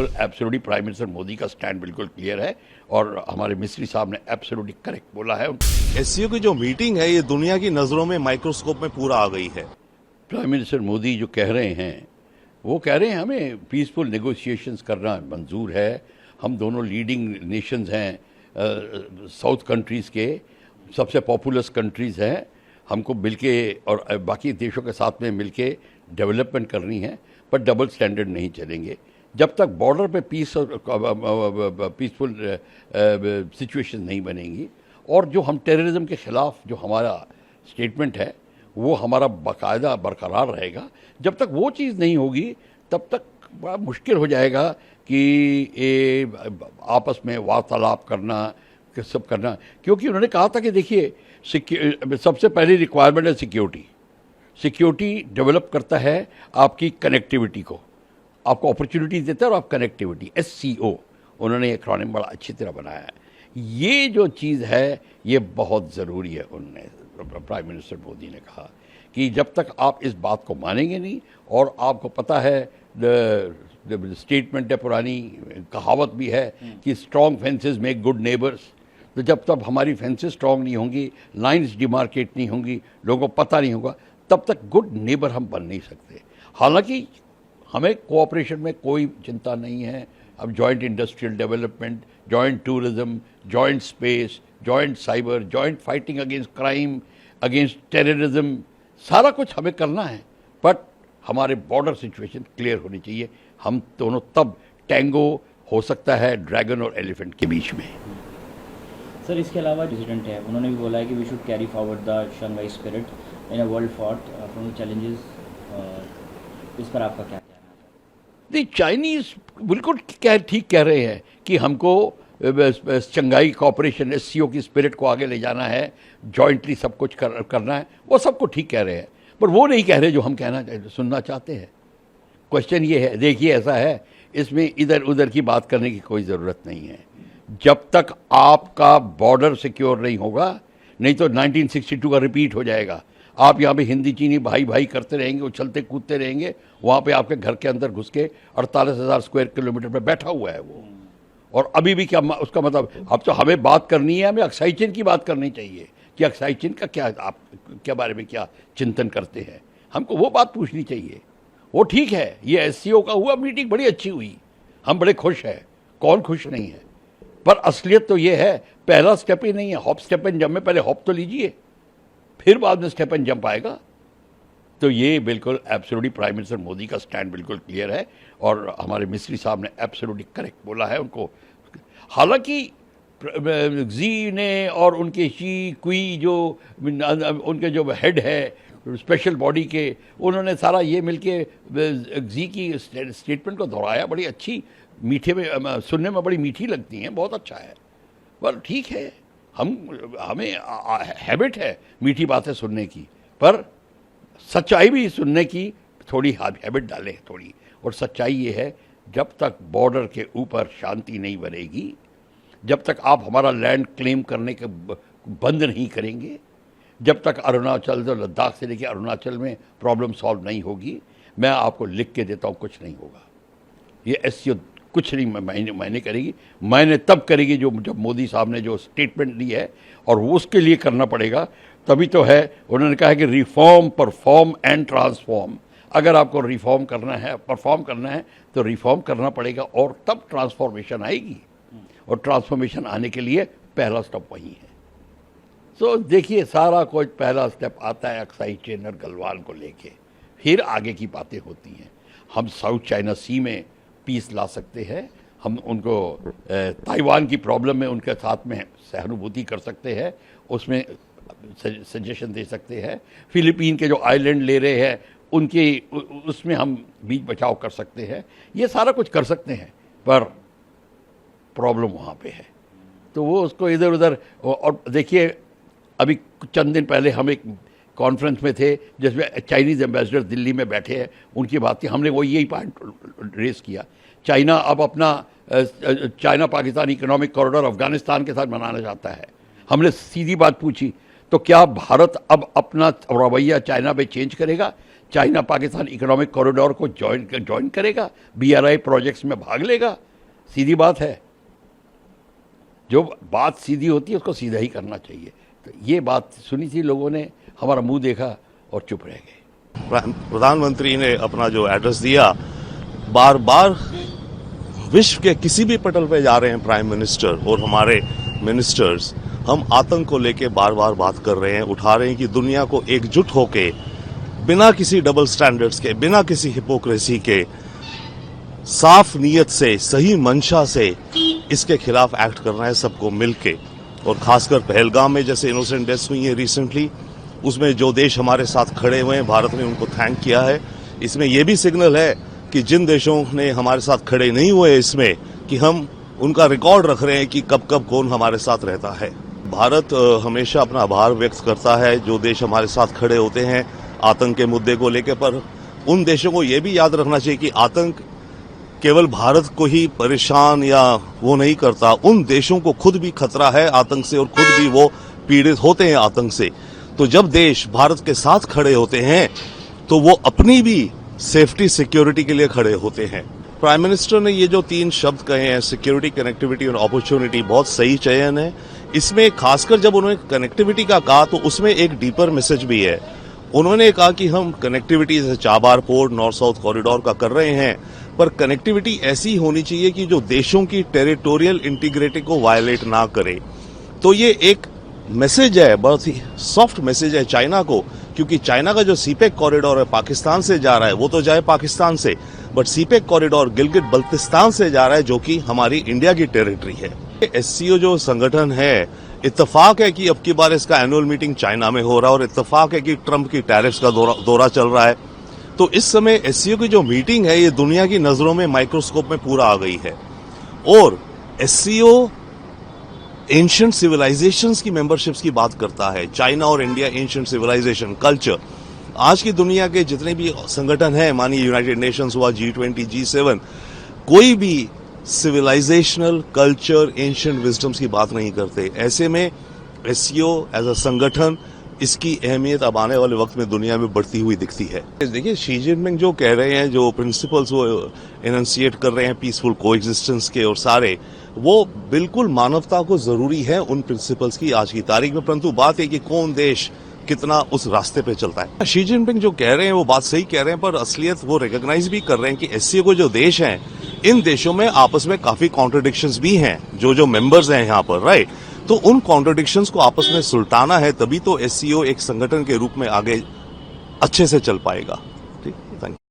बिल्कुल absolutely prime minister Modi का stand बिल्कुल क्लियर है और हमारे मिस्त्री साहब ने एब्सोल्युटली करेक्ट बोला है। एससीओ की जो मीटिंग है ये दुनिया की नजरों में माइक्रोस्कोप में पूरा आ गई है। प्राइम मिनिस्टर मोदी जो कह रहे हैं वो कह रहे हैं हमें पीसफुल नेगोशिएशंस करना मंजूर है। हम दोनों लीडिंग नेशंस हैं, साउथ कंट्रीज़ के सबसे पॉपुलस कंट्रीज़ हैं। हमको मिलके और बाकी देशों के साथ में मिलके डेवलपमेंट करनी है, पर डबल स्टैंडर्ड नहीं चलेंगे। जब तक बॉर्डर पे पीस और पीसफुल सिचुएशन नहीं बनेंगी और जो हम टेररिज्म के ख़िलाफ़ जो हमारा स्टेटमेंट है वो हमारा बाकायदा बरकरार रहेगा। जब तक वो चीज़ नहीं होगी तब तक बड़ा मुश्किल हो जाएगा कि ये आपस में वार्तालाप करना कि सब करना, क्योंकि उन्होंने कहा था कि देखिए सबसे पहली रिक्वायरमेंट है सिक्योरिटी। सिक्योरिटी डेवलप करता है आपकी कनेक्टिविटी को, आपको अपॉर्चुनिटी देता है और आप कनेक्टिविटी SCO उन्होंने एक्रोनिम बड़ा अच्छी तरह बनाया है। ये जो चीज़ है ये बहुत ज़रूरी है। उन्होंने प्राइम मिनिस्टर मोदी ने कहा कि जब तक आप इस बात को मानेंगे नहीं, और आपको पता है स्टेटमेंट है, पुरानी कहावत भी है कि strong fences make good neighbours. तो जब तक हमारी फेंसेस स्ट्रॉन्ग नहीं होंगी, लाइंस डिमार्केट नहीं होंगी, लोगों को पता नहीं होगा, तब तक गुड नेबर हम बन नहीं सकते। हालांकि हमें कोऑपरेशन में कोई चिंता नहीं है। अब joint industrial development, joint tourism, joint space, joint cyber, joint fighting against crime, against terrorism, सारा कुछ हमें करना है। बट हमारे बॉर्डर सिचुएशन क्लियर होनी चाहिए। हम दोनों तब टैंगो हो सकता है ड्रैगन और एलिफेंट के बीच में। सर, इसके अलावा प्रेसिडेंट है, उन्होंने भी बोला है कि we should carry forward the Shanghai spirit in a world fraught from the challenges. इस पर आपका क्या कहना है? नहीं, चाइनीज़ बिल्कुल ठीक कह रहे हैं कि हमको शंघाई कोऑपरेशन SCO की स्पिरिट को आगे ले जाना है, जॉइंटली सब कुछ करना है। वो सबको ठीक कह रहे हैं, पर वो नहीं कह रहे जो हम सुनना चाहते हैं। क्वेश्चन ये है, देखिए ऐसा है, इसमें इधर उधर की बात करने की कोई ज़रूरत नहीं है। जब तक आपका बॉर्डर सिक्योर नहीं होगा, नहीं तो 1962 का रिपीट हो जाएगा। आप यहाँ पे हिंदी चीनी भाई भाई करते रहेंगे, उछलते कूदते रहेंगे, वहाँ पे आपके घर के अंदर घुस के 48,000 स्क्वायर किलोमीटर पे बैठा हुआ है वो। और अभी भी क्या उसका मतलब, अब तो हमें बात करनी है, हमें अक्साई चीन की बात करनी चाहिए कि अक्साई चीन का क्या, आप क्या बारे में क्या चिंतन करते हैं, हमको वो बात पूछनी चाहिए। वो ठीक है, ये SCO का हुआ, मीटिंग बड़ी अच्छी हुई, हम बड़े खुश हैं, कौन खुश नहीं है। पर असलियत तो ये है, पहला स्टेप ही नहीं है, हॉप स्टेप एंड जंप में पहले हॉप तो लीजिए, फिर बाद में स्टेप एंड जंप आएगा। तो ये बिल्कुल एब्सोल्युटली प्राइम मिनिस्टर मोदी का स्टैंड बिल्कुल क्लियर है और हमारे मिस्त्री साहब ने एब्सोल्युटली करेक्ट बोला है उनको। हालांकि जी ने और उनके शी कुई जो उनके जो हेड है स्पेशल बॉडी के, उन्होंने सारा ये मिलके जी की स्टेटमेंट को दोहराया। बड़ी अच्छी, मीठे में सुनने में बड़ी मीठी लगती हैं, बहुत अच्छा है। पर ठीक है, हमें हैबिट है मीठी बातें सुनने की, पर सच्चाई भी सुनने की थोड़ी हैबिट डालें थोड़ी। और सच्चाई ये है, जब तक बॉर्डर के ऊपर शांति नहीं बनेगी, जब तक आप हमारा लैंड क्लेम करने के बंद नहीं करेंगे, जब तक अरुणाचल और लद्दाख से लेकर अरुणाचल में प्रॉब्लम सॉल्व नहीं होगी, मैं आपको लिख के देता हूँ, कुछ नहीं होगा। ये SCO कुछ नहीं मायने करेगी, मायने तब करेगी जब मोदी साहब ने जो स्टेटमेंट दी है, और वो उसके लिए करना पड़ेगा। तभी तो है, उन्होंने कहा है कि रिफॉर्म, परफॉर्म एंड ट्रांसफॉर्म। अगर आपको रिफॉर्म करना है, परफॉर्म करना है, तो रिफॉर्म करना पड़ेगा और तब ट्रांसफॉर्मेशन आएगी। और ट्रांसफॉर्मेशन आने के लिए पहला स्टेप वही है। तो देखिए, सारा कुछ पहला स्टेप आता है अक्साई चीन और गलवान को लेके, फिर आगे की बातें होती हैं। हम साउथ चाइना सी में पीस ला सकते हैं, हम उनको ताइवान की प्रॉब्लम में उनके साथ में सहानुभूति कर सकते हैं, उसमें सजेशन दे सकते हैं। फिलीपीन के जो आइलैंड ले रहे हैं उनके उसमें हम बीच बचाव कर सकते हैं। ये सारा कुछ कर सकते हैं, पर प्रॉब्लम वहाँ पे है, तो वो उसको इधर उधर। और देखिए, अभी चंद दिन पहले हम एक कॉन्फ्रेंस में थे जिसमें चाइनीज़ एम्बेसडर दिल्ली में बैठे हैं, उनकी बात थी, हमने वो यही पॉइंट रेस किया। चाइना अब अपना China Pakistan economic corridor Afghanistan के साथ बनाना चाहता है। हमने सीधी बात पूछी, तो क्या भारत अब अपना रवैया चाइना पे चेंज करेगा? चाइना पाकिस्तान इकोनॉमिक कॉरिडोर को ज्वाइन करेगा, BRI प्रोजेक्ट्स में भाग लेगा। सीधी बात है, जो बात सीधी होती है उसको सीधा ही करना चाहिए। तो ये बात सुनी थी, लोगों ने हमारा मुंह देखा और चुप रह गए। प्रधानमंत्री ने अपना जो एड्रेस दिया, बार बार विश्व के किसी भी पटल पे जा रहे हैं प्राइम मिनिस्टर और हमारे मिनिस्टर्स, हम आतंक को लेके बार बार बात कर रहे हैं, उठा रहे हैं कि दुनिया को एकजुट होके बिना किसी डबल स्टैंडर्ड्स के, बिना किसी हिपोक्रेसी के, साफ नीयत से, सही मंशा से इसके खिलाफ एक्ट करना है सबको मिलके। और खासकर पहलगाम में जैसे इनोसेंट डेथ्स हुई हैं रिसेंटली, उसमें जो देश हमारे साथ खड़े हुए हैं, भारत ने उनको थैंक किया है। इसमें यह भी सिग्नल है कि जिन देशों ने हमारे साथ खड़े नहीं हुए इसमें, कि हम उनका रिकॉर्ड रख रहे हैं कि कब कब कौन हमारे साथ रहता है। भारत हमेशा अपना आभार व्यक्त करता है जो देश हमारे साथ खड़े होते हैं आतंक के मुद्दे को लेकर, पर उन देशों को यह भी याद रखना चाहिए कि आतंक केवल भारत को ही परेशान या वो नहीं करता, उन देशों को खुद भी खतरा है आतंक से और खुद भी वो पीड़ित होते हैं आतंक से। तो जब देश भारत के साथ खड़े होते हैं तो वो अपनी भी सेफ्टी सिक्योरिटी के लिए खड़े होते हैं। प्राइम मिनिस्टर ने ये जो 3 शब्द कहे हैं, सिक्योरिटी, कनेक्टिविटी और अपॉर्चुनिटी, बहुत सही चयन है। इसमें खासकर जब उन्होंने कनेक्टिविटी का कहा तो उसमें एक डीपर मैसेज भी है। उन्होंने कहा कि हम कनेक्टिविटी जैसे Chabahar port, north south corridor का कर रहे हैं, पर कनेक्टिविटी ऐसी होनी चाहिए कि जो देशों की टेरिटोरियल इंटीग्रिटी को वायलेट ना करे। तो ये एक मैसेज है, बहुत ही सॉफ्ट मैसेज है चाइना को, क्योंकि चाइना का जो सीपेक कॉरिडोर है पाकिस्तान से जा रहा है, वो तो जाए पाकिस्तान से, but CPEC corridor Gilgit Baltistan से जा रहा है, जो कि हमारी इंडिया की टेरिटरी है। SCO जो संगठन है, इत्तेफाक है कि अब की बार इसका एनुअल मीटिंग चाइना में हो रहा है और इत्तेफाक है कि ट्रंप की टैरिफ्स का दौरा चल रहा है। तो इस समय SCO की जो मीटिंग है ये दुनिया की नजरों में माइक्रोस्कोप में पूरा आ गई है। और SCO एंशिएंट सिविलाइजेशंस की मेंबरशिप्स की बात करता है। चाइना और इंडिया एंशिएंट सिविलाइजेशन, कल्चर, आज की दुनिया के जितने भी संगठन हैं, मानिए यूनाइटेड नेशंस हुआ, G20, G7, कोई भी सिविलाइजेशनल, कल्चर, एंशिएंट विजडम्स की बात नहीं करते। ऐसे में SCO एज अ संगठन, इसकी अहमियत अब आने वाले वक्त में दुनिया में बढ़ती हुई दिखती है। देखिए, शी जिनपिंग जो कह रहे हैं, जो प्रिंसिपल्स वो एनंसिएट कर रहे हैं पीसफुल कोएग्जिस्टेंस के, और सारे वो बिल्कुल मानवता को जरूरी है उन प्रिंसिपल्स की आज की तारीख में, परंतु बात है कि कौन देश कितना उस रास्ते पे चलता है। शी जिनपिंग जो कह रहे हैं वो बात सही कह रहे हैं, पर असलियत वो रिकॉग्नाइज भी कर रहे हैं कि SCO को जो देश हैं, इन देशों में आपस में काफी कॉन्ट्रडिक्शंस भी हैं, जो मेंबर्स हैं यहाँ पर, राइट। तो उन कॉन्ट्रडिक्शंस को आपस में सुलटाना है, तभी तो SCO एक संगठन के रूप में आगे अच्छे से चल पाएगा। ठीक, थैंक यू।